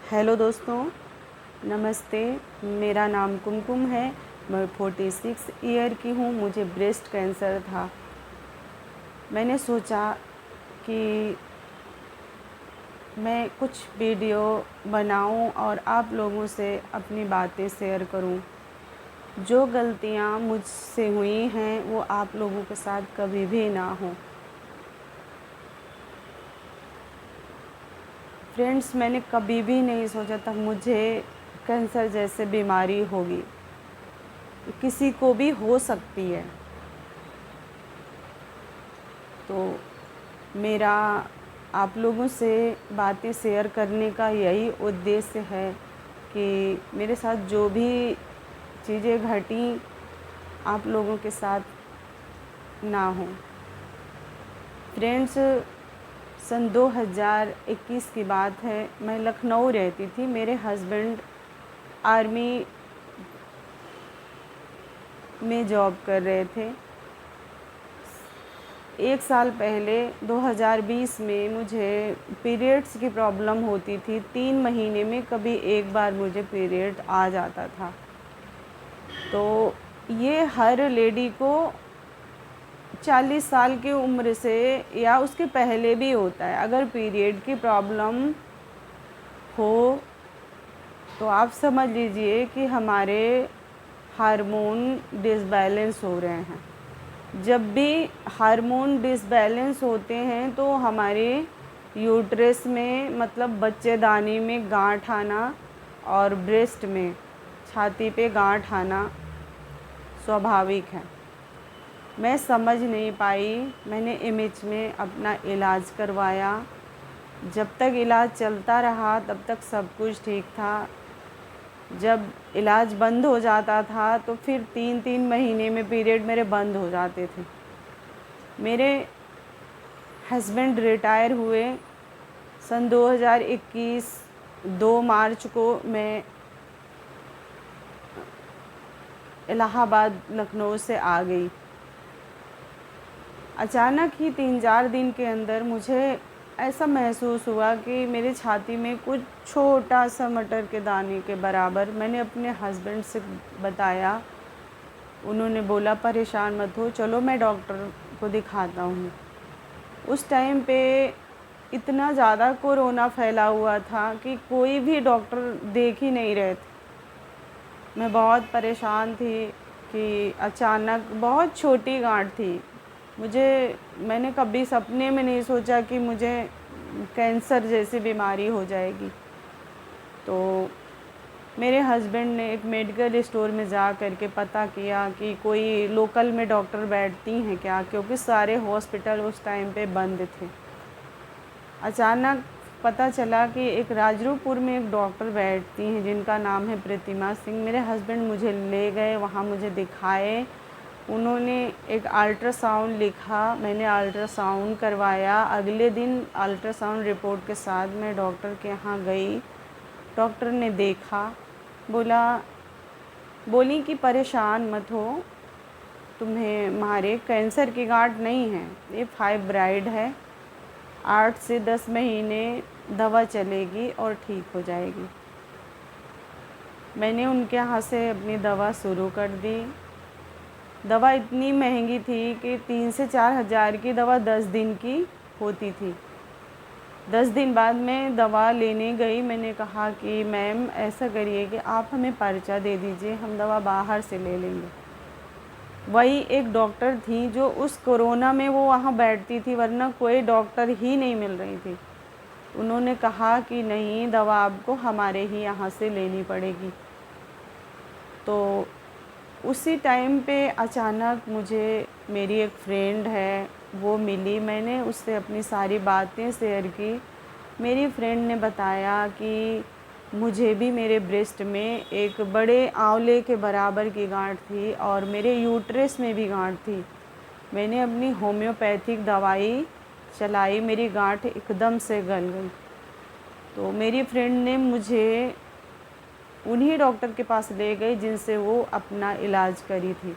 Hello दोस्तों, नमस्ते। मेरा नाम कुमकुम है। मैं 46 ईयर की हूँ। मुझे ब्रेस्ट कैंसर था। मैंने सोचा कि मैं कुछ वीडियो बनाऊं और आप लोगों से अपनी बातें शेयर करूं। जो गलतियां मुझसे हुई हैं वो आप लोगों के साथ कभी भी ना हो। फ्रेंड्स, मैंने कभी भी नहीं सोचा था मुझे कैंसर जैसे बीमारी होगी। किसी को भी हो सकती है। तो मेरा आप लोगों से बातें शेयर करने का यही उद्देश्य है कि मेरे साथ जो भी चीज़ें घटी आप लोगों के साथ ना हो। फ्रेंड्स, सन 2021 की बात है। मैं लखनऊ रहती थी। मेरे हस्बैंड आर्मी में जॉब कर रहे थे। 1 साल पहले 2020 में मुझे पीरियड्स की प्रॉब्लम होती थी। 3 महीने में कभी एक बार मुझे पीरियड आ जाता था। तो ये हर लेडी को 40 साल की उम्र से या उसके पहले भी होता है। अगर पीरियड की प्रॉब्लम हो तो आप समझ लीजिए कि हमारे हार्मोन डिसबैलेंस हो रहे हैं। जब भी हार्मोन डिसबैलेंस होते हैं तो हमारे यूट्रस में मतलब बच्चेदानी में गांठ आना और ब्रेस्ट में छाती पे गांठ आना स्वाभाविक है। मैं समझ नहीं पाई। मैंने एमएच में अपना इलाज करवाया। जब तक इलाज चलता रहा तब तक सब कुछ ठीक था। जब इलाज बंद हो जाता था तो फिर 3-3 महीने में पीरियड मेरे बंद हो जाते थे। मेरे हस्बैंड रिटायर हुए सन 2021 2 मार्च को। मैं इलाहाबाद लखनऊ से आ गई। अचानक ही 3-4 दिन के अंदर मुझे ऐसा महसूस हुआ कि मेरी छाती में कुछ छोटा सा मटर के दाने के बराबर। मैंने अपने हस्बैंड से बताया। उन्होंने बोला परेशान मत हो, चलो मैं डॉक्टर को दिखाता हूँ। उस टाइम पे इतना ज़्यादा कोरोना फैला हुआ था कि कोई भी डॉक्टर देख ही नहीं रहे थे। मैं बहुत परेशान थी कि अचानक बहुत छोटी गांठ थी। मैंने कभी सपने में नहीं सोचा कि मुझे कैंसर जैसी बीमारी हो जाएगी। तो मेरे हस्बैंड ने एक मेडिकल स्टोर में जा कर के पता किया कि कोई लोकल में डॉक्टर बैठती हैं क्या, क्योंकि सारे हॉस्पिटल उस टाइम पे बंद थे। अचानक पता चला कि एक राजरूपुर में एक डॉक्टर बैठती हैं जिनका नाम है प्रतिमा सिंह। मेरे हस्बैंड मुझे ले गए, वहाँ मुझे दिखाए। उन्होंने एक अल्ट्रासाउंड लिखा। मैंने अल्ट्रासाउंड करवाया। अगले दिन अल्ट्रासाउंड रिपोर्ट के साथ मैं डॉक्टर के यहाँ गई। डॉक्टर ने देखा, बोली कि परेशान मत हो, तुम्हें हमारे कैंसर की गांठ नहीं है, ये फाइब्राइड है। 8 से 10 महीने दवा चलेगी और ठीक हो जाएगी। मैंने उनके यहाँ से अपनी दवा शुरू कर दी। दवा इतनी महंगी थी कि 3 से 4 हज़ार की दवा 10 दिन की होती थी। 10 दिन बाद मैं दवा लेने गई। मैंने कहा कि मैम ऐसा करिए कि आप हमें पर्चा दे दीजिए, हम दवा बाहर से ले लेंगे। वही एक डॉक्टर थी जो उस कोरोना में वो वहाँ बैठती थी, वरना कोई डॉक्टर ही नहीं मिल रही थी। उन्होंने कहा कि नहीं, दवा आपको हमारे ही यहाँ से लेनी पड़ेगी। तो उसी टाइम पे अचानक मुझे मेरी एक फ्रेंड है वो मिली। मैंने उससे अपनी सारी बातें शेयर की। मेरी फ्रेंड ने बताया कि मुझे भी मेरे ब्रेस्ट में एक बड़े आंवले के बराबर की गांठ थी और मेरे यूट्रस में भी गांठ थी। मैंने अपनी होम्योपैथिक दवाई चलाई, मेरी गांठ एकदम से गल गई। तो मेरी फ्रेंड ने मुझे उन्हीं डॉक्टर के पास ले गई जिनसे वो अपना इलाज करी थी।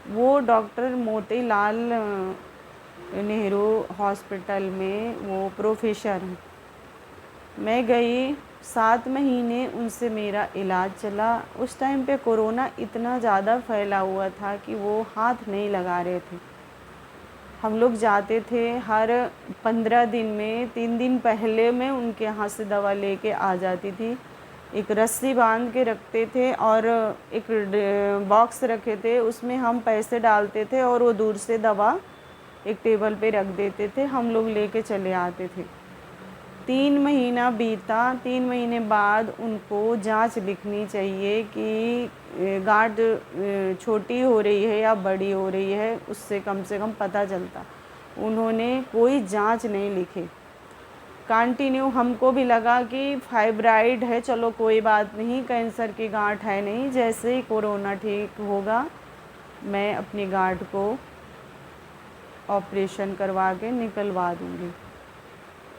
वो डॉक्टर मोतीलाल नेहरू हॉस्पिटल में वो प्रोफेसर हैं। मैं गई, 7 महीने उनसे मेरा इलाज चला। उस टाइम पे कोरोना इतना ज़्यादा फैला हुआ था कि वो हाथ नहीं लगा रहे थे। हम लोग जाते थे हर 15 दिन में, 3 दिन पहले मैं उनके यहाँ से दवा लेके आ जाती थी। एक रस्सी बांध के रखते थे और एक बॉक्स रखे थे, उसमें हम पैसे डालते थे और वो दूर से दवा एक टेबल पे रख देते थे, हम लोग लेके चले आते थे। 3 महीना बीता, 3 महीने बाद उनको जांच लिखनी चाहिए कि गांठ छोटी हो रही है या बड़ी हो रही है, उससे कम से कम पता चलता। उन्होंने कोई जांच नहीं लिखी। कंटिन्यू हमको भी लगा कि फाइब्राइड है, चलो कोई बात नहीं, कैंसर की गांठ है नहीं, जैसे ही कोरोना ठीक होगा मैं अपनी गांठ को ऑपरेशन करवा के निकलवा दूँगी।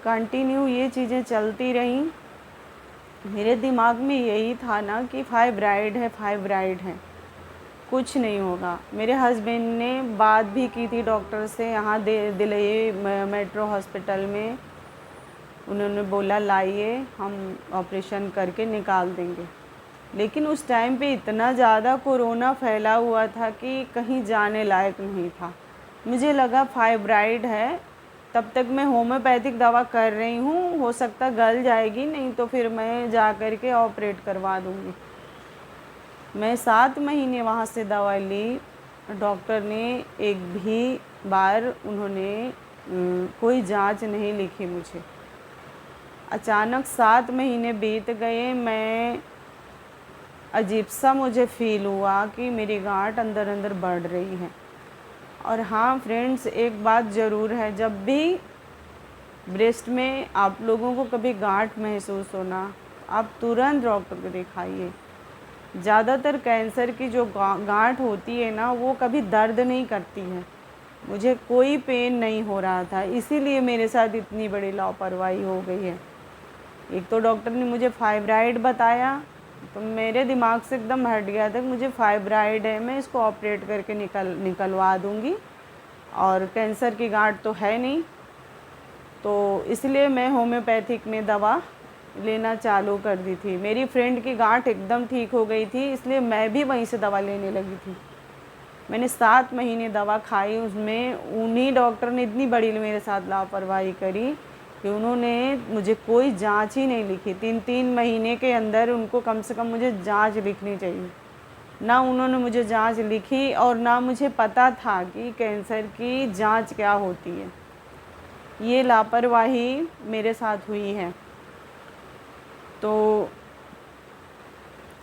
कंटिन्यू ये चीज़ें चलती रहीं। मेरे दिमाग में यही था ना कि फाइब्राइड है, फाइब्राइड है, कुछ नहीं होगा। मेरे हस्बैंड ने बात भी की थी डॉक्टर से, यहाँ दिल्ली मेट्रो हॉस्पिटल में। उन्होंने बोला लाइए, हम ऑपरेशन करके निकाल देंगे। लेकिन उस टाइम पे इतना ज़्यादा कोरोना फैला हुआ था कि कहीं जाने लायक नहीं था। मुझे लगा फाइब्राइड है, तब तक मैं होम्योपैथिक दवा कर रही हूँ, हो सकता गल जाएगी, नहीं तो फिर मैं जा कर के ऑपरेट करवा दूँगी। मैं 7 महीने वहाँ से दवा ली। डॉक्टर ने एक भी बार उन्होंने कोई जांच नहीं लिखी मुझे। अचानक 7 महीने बीत गए, मैं अजीब सा मुझे फ़ील हुआ कि मेरी गांठ अंदर अंदर बढ़ रही है। और हाँ फ्रेंड्स, एक बात ज़रूर है, जब भी ब्रेस्ट में आप लोगों को कभी गांठ महसूस होना, आप तुरंत डॉक्टर को दिखाइए। ज़्यादातर कैंसर की जो गांठ होती है ना, वो कभी दर्द नहीं करती है। मुझे कोई पेन नहीं हो रहा था, इसीलिए मेरे साथ इतनी बड़ी लापरवाही हो गई है। एक तो डॉक्टर ने मुझे फाइब्राइड बताया, तो मेरे दिमाग से एकदम हट गया था कि मुझे फाइब्राइड है, मैं इसको ऑपरेट करके निकलवा दूँगी, और कैंसर की गांठ तो है नहीं। तो इसलिए मैं होम्योपैथिक में दवा लेना चालू कर दी थी। मेरी फ्रेंड की गांठ एकदम ठीक हो गई थी, इसलिए मैं भी वहीं से दवा लेने लगी थी। मैंने 7 महीने दवा खाई, उसमें उन्हीं डॉक्टर ने इतनी बड़ी मेरे साथ लापरवाही करी कि उन्होंने मुझे कोई जांच ही नहीं लिखी। 3-3 महीने के अंदर उनको कम से कम मुझे जांच लिखनी चाहिए। ना उन्होंने मुझे जांच लिखी और ना मुझे पता था कि कैंसर की जांच क्या होती है। ये लापरवाही मेरे साथ हुई है। तो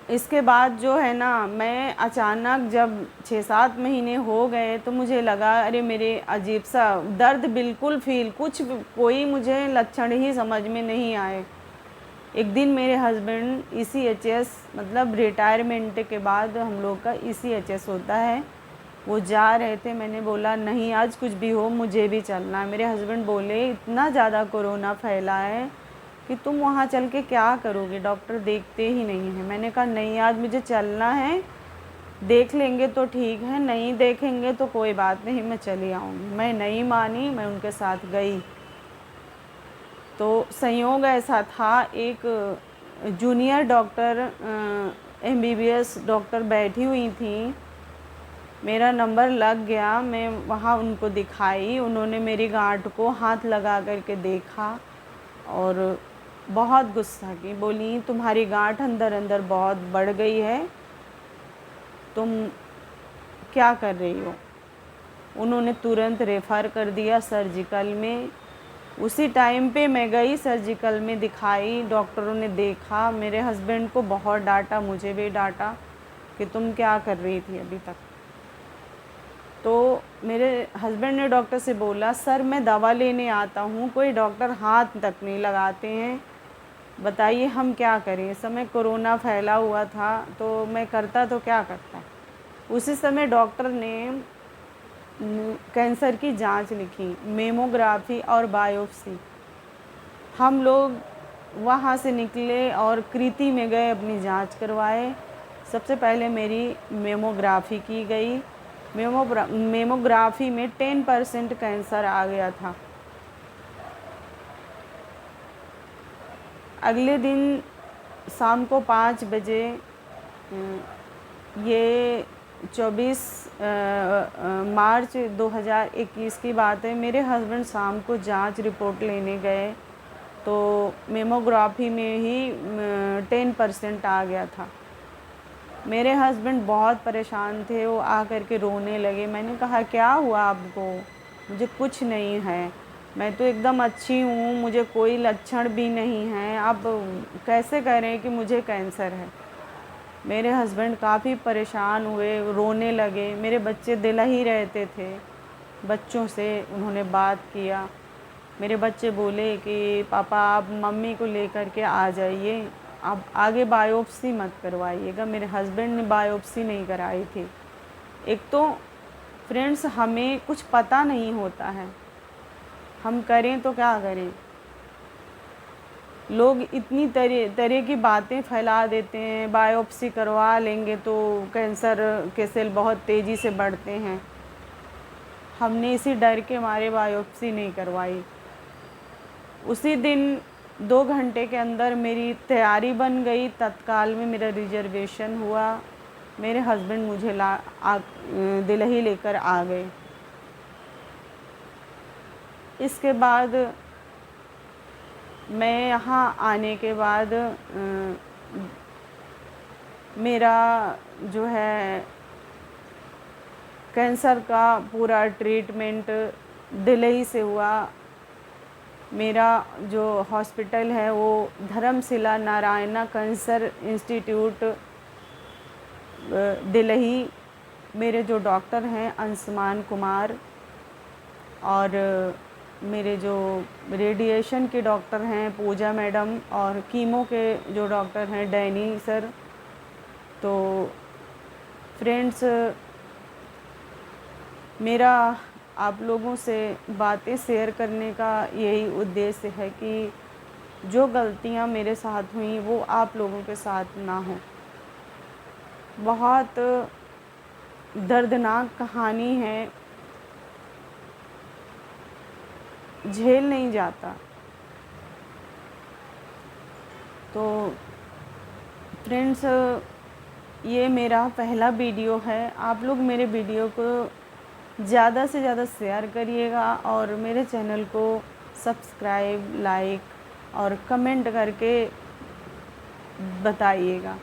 इसके बाद जो है ना, मैं अचानक जब 6-7 महीने हो गए तो मुझे लगा अरे मेरे अजीब सा दर्द बिल्कुल कोई मुझे लक्षण ही समझ में नहीं आए। एक दिन मेरे हस्बैंड ECHS, मतलब रिटायरमेंट के बाद हम लोग का ECHS होता है, वो जा रहे थे। मैंने बोला नहीं, आज कुछ भी हो मुझे भी चलना है। मेरे हस्बैंड बोले इतना ज़्यादा कोरोना फैला है कि तुम वहाँ चल के क्या करोगे, डॉक्टर देखते ही नहीं हैं। मैंने कहा नहीं, आज मुझे चलना है, देख लेंगे तो ठीक है, नहीं देखेंगे तो कोई बात नहीं, मैं चली आऊँगी। मैं नहीं मानी, मैं उनके साथ गई। तो संयोग ऐसा था, एक जूनियर डॉक्टर MBBS डॉक्टर बैठी हुई थी, मेरा नंबर लग गया। मैं वहाँ उनको दिखाई, उन्होंने मेरी गांठ को हाथ लगा करके देखा और बहुत गुस्सा की। बोली तुम्हारी गांठ अंदर अंदर बहुत बढ़ गई है, तुम क्या कर रही हो। उन्होंने तुरंत रेफ़र कर दिया सर्जिकल में। उसी टाइम पे मैं गई सर्जिकल में, दिखाई, डॉक्टरों ने देखा, मेरे हस्बैंड को बहुत डांटा, मुझे भी डांटा कि तुम क्या कर रही थी अभी तक। तो मेरे हस्बैंड ने डॉक्टर से बोला सर मैं दवा लेने आता हूँ, कोई डॉक्टर हाथ तक नहीं लगाते हैं, बताइए हम क्या करें। इस समय कोरोना फैला हुआ था, तो मैं करता तो क्या करता। उसी समय डॉक्टर ने कैंसर की जांच लिखी, मेमोग्राफी और बायोप्सी। हम लोग वहाँ से निकले और कृति में गए, अपनी जांच करवाए। सबसे पहले मेरी मेमोग्राफी की गई। मेमोग्राफी में 10% कैंसर आ गया था। अगले दिन शाम को 5 बजे, ये 24 मार्च 2021 की बात है, मेरे हस्बैंड शाम को जांच रिपोर्ट लेने गए तो मेमोग्राफी में ही 10% आ गया था। मेरे हस्बैंड बहुत परेशान थे, वो आकर के रोने लगे। मैंने कहा क्या हुआ आपको? मुझे कुछ नहीं है, मैं तो एकदम अच्छी हूँ, मुझे कोई लक्षण भी नहीं है, आप कैसे कह रहे हैं कि मुझे कैंसर है? मेरे हस्बैंड काफ़ी परेशान हुए, रोने लगे। मेरे बच्चे दिल्ली रहते थे, बच्चों से उन्होंने बात किया। मेरे बच्चे बोले कि पापा आप मम्मी को लेकर के आ जाइए, आप आगे बायोप्सी मत करवाइएगा। मेरे हस्बैंड ने बायोप्सी नहीं कराई थी। एक तो फ्रेंड्स, हमें कुछ पता नहीं होता है, हम करें तो क्या करें। लोग इतनी तरह की बातें फैला देते हैं, बायोप्सी करवा लेंगे तो कैंसर के सेल बहुत तेज़ी से बढ़ते हैं। हमने इसी डर के मारे बायोप्सी नहीं करवाई। उसी दिन 2 घंटे के अंदर मेरी तैयारी बन गई, तत्काल में मेरा रिजर्वेशन हुआ। मेरे हस्बैंड मुझे दिल्ली लेकर आ गए। इसके बाद मैं यहाँ आने के बाद मेरा जो है कैंसर का पूरा ट्रीटमेंट दिल्ली से हुआ। मेरा जो हॉस्पिटल है वो धर्मशिला नारायणा कैंसर इंस्टीट्यूट दिल्ली। मेरे जो डॉक्टर हैं अंशुमान कुमार, और मेरे जो रेडिएशन के डॉक्टर हैं पूजा मैडम, और कीमो के जो डॉक्टर हैं डैनी सर। तो फ्रेंड्स, मेरा आप लोगों से बातें शेयर करने का यही उद्देश्य है कि जो गलतियां मेरे साथ हुई वो आप लोगों के साथ ना हो। बहुत दर्दनाक कहानी है, झेल नहीं जाता। तो फ्रेंड्स, ये मेरा पहला वीडियो है। आप लोग मेरे वीडियो को ज़्यादा से ज़्यादा शेयर करिएगा और मेरे चैनल को सब्सक्राइब, लाइक और कमेंट करके बताइएगा।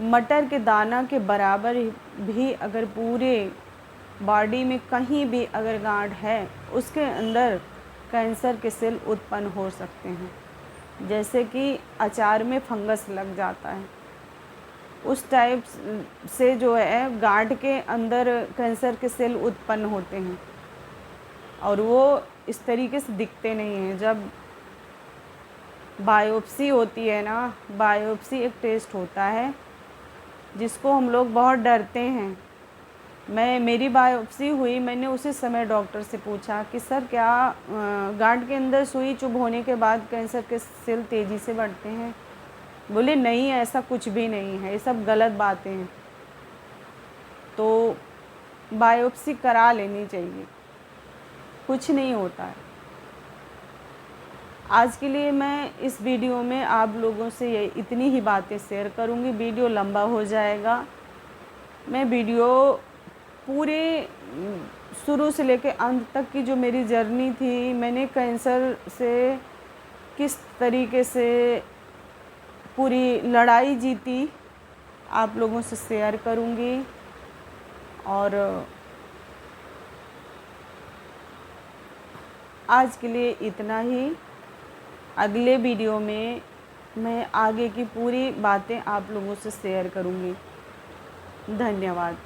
मटर के दाना के बराबर भी अगर पूरे बॉडी में कहीं भी अगर गांठ है, उसके अंदर कैंसर के सेल उत्पन्न हो सकते हैं। जैसे कि अचार में फंगस लग जाता है, उस टाइप से जो है गांठ के अंदर कैंसर के सेल उत्पन्न होते हैं, और वो इस तरीके से दिखते नहीं हैं। जब बायोप्सी होती है ना, बायोप्सी एक टेस्ट होता है जिसको हम लोग बहुत डरते हैं। मेरी बायोप्सी हुई, मैंने उसी समय डॉक्टर से पूछा कि सर क्या गांठ के अंदर सुई चुभ होने के बाद कैंसर के सेल तेज़ी से बढ़ते हैं? बोले नहीं, ऐसा कुछ भी नहीं है, ये सब गलत बातें हैं। तो बायोप्सी करा लेनी चाहिए, कुछ नहीं होता है। आज के लिए मैं इस वीडियो में आप लोगों से ये इतनी ही बातें शेयर करूंगी, वीडियो लंबा हो जाएगा। मैं वीडियो पूरे शुरू से लेकर अंत तक की जो मेरी जर्नी थी, मैंने कैंसर से किस तरीके से पूरी लड़ाई जीती, आप लोगों से शेयर करूंगी। और आज के लिए इतना ही। अगले वीडियो में मैं आगे की पूरी बातें आप लोगों से शेयर करूंगी। धन्यवाद।